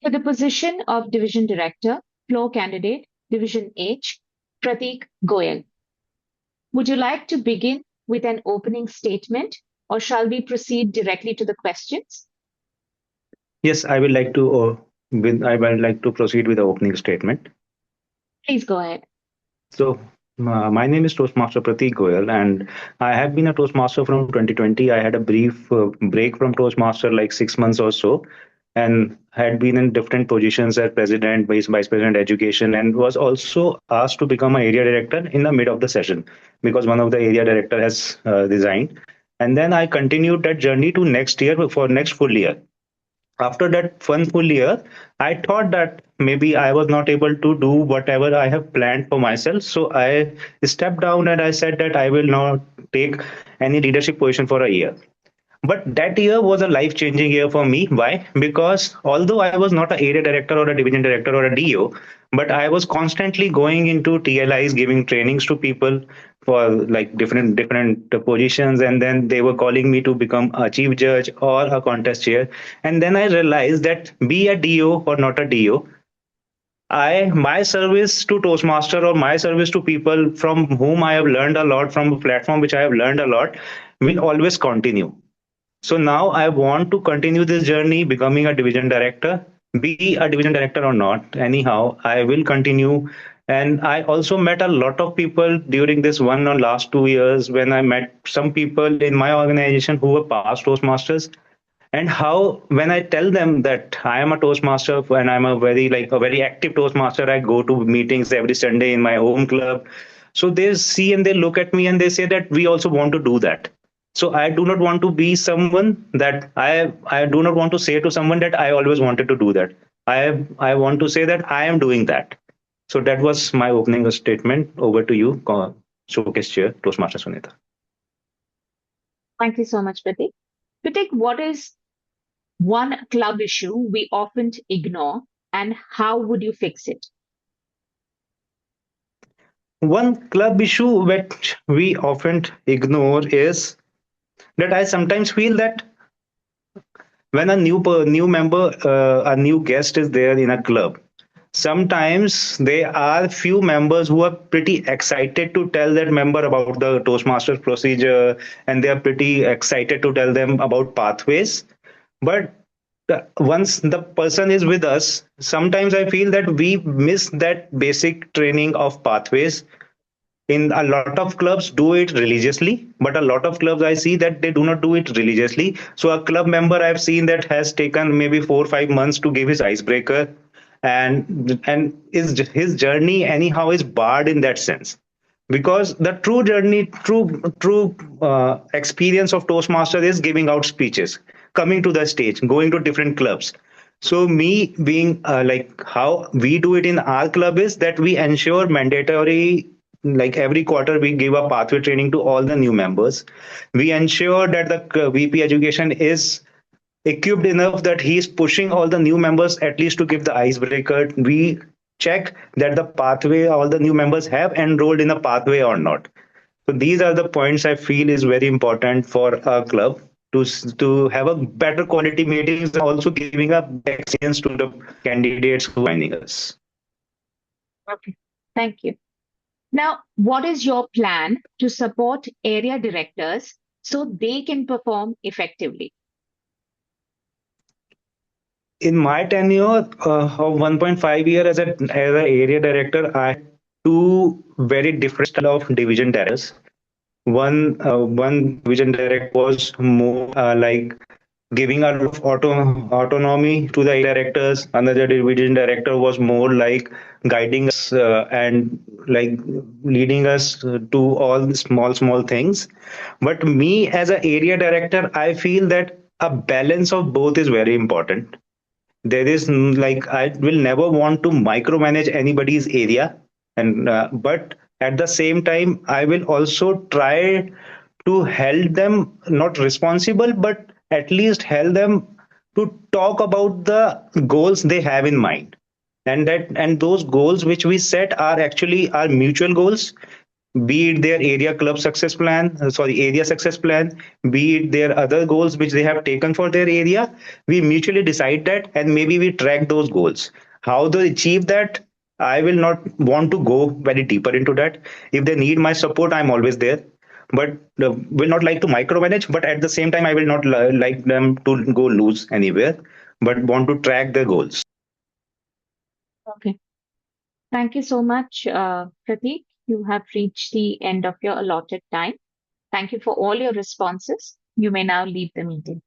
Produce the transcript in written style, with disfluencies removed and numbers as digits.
For the position of Division Director, floor candidate, Division H, Pratik Goyal. Would you like to begin with an opening statement, or shall we proceed directly to the questions? Yes, I would like to proceed with the opening statement. Please go ahead. So, my name is Toastmaster Pratik Goyal, and I have been a Toastmaster from 2020. I had a brief break from Toastmaster, like 6 months or so, and had been in different positions as president, vice president, education, and was also asked to become an area director in the mid of the session because one of the area director has resigned. And then I continued that journey to next year for next full year. After that fun full year, I thought that maybe I was not able to do whatever I have planned for myself. So I stepped down and I said that I will not take any leadership position for a year. But that year was a life changing year for me. Why? Because although I was not an area director or a division director or a DO, but I was constantly going into TLIs, giving trainings to people for like different positions, and then they were calling me to become a chief judge or a contest chair. And then I realized that be a DO or not a DO, I my service to Toastmaster or my service to people from whom I have learned a lot, from a platform which I have learned a lot, will always continue. So now I want to continue this journey, becoming a division director, be a division director or not. Anyhow, I will continue. And I also met a lot of people during this one or last 2 years when I met some people in my organization who were past Toastmasters. And how when I tell them that I am a Toastmaster and I'm a very active Toastmaster, I go to meetings every Sunday in my home club. So they see and they look at me and they say that we also want to do that. So I do not want to be someone that I do not want to say to someone that I always wanted to do that. I want to say that I am doing that. So that was my opening statement. Over to you, Showcase Chair, Toastmaster Sunita. Thank you so much, Pratik. Pratik, what is one club issue we often ignore, and how would you fix it? One club issue which we often ignore is that I sometimes feel that when a new member, a new guest is there in a club, sometimes there are few members who are pretty excited to tell that member about the Toastmasters procedure, and they are pretty excited to tell them about pathways. But once the person is with us, sometimes I feel that we miss that basic training of pathways. In a lot of clubs do it religiously, but a lot of clubs I see that they do not do it religiously. So a club member I've seen that has taken maybe 4 or 5 months to give his icebreaker, and his journey anyhow is barred in that sense, because the true journey, true experience of Toastmaster is giving out speeches, coming to the stage, going to different clubs. So me being like how we do it in our club is that we ensure mandatory, like every quarter we give a pathway training to all the new members. We ensure that the VP education is equipped enough that he is pushing all the new members at least to give the icebreaker. We check that the pathway all the new members have enrolled in a pathway or not. So these are the points I feel is very important for a club to have a better quality meetings, also giving a experience to the candidates who are joining us. Okay. Thank you. Now, what is your plan to support area directors so they can perform effectively? In my tenure of 1.5 year as an area director, I had two very different style of division directors. One division director was more like giving a lot of autonomy to the directors. Another division director was more like guiding us and like leading us to all the small things. But me as an area director, I feel that a balance of both is very important. There is like I will never want to micromanage anybody's area, and but at the same time I will also try to help them, not responsible, but at least help them to talk about the goals they have in mind, and those goals which we set are actually our mutual goals. be it their area club success plan, area success plan, be it their other goals which they have taken for their area. We mutually decide that and maybe we track those goals. How they achieve that, I will not want to go very deeper into that. If they need my support, I'm always there. But will not like to micromanage, but at the same time, I will not like them to go lose anywhere, but want to track their goals. Okay. Thank you so much, Pratik. You have reached the end of your allotted time. Thank you for all your responses. You may now leave the meeting.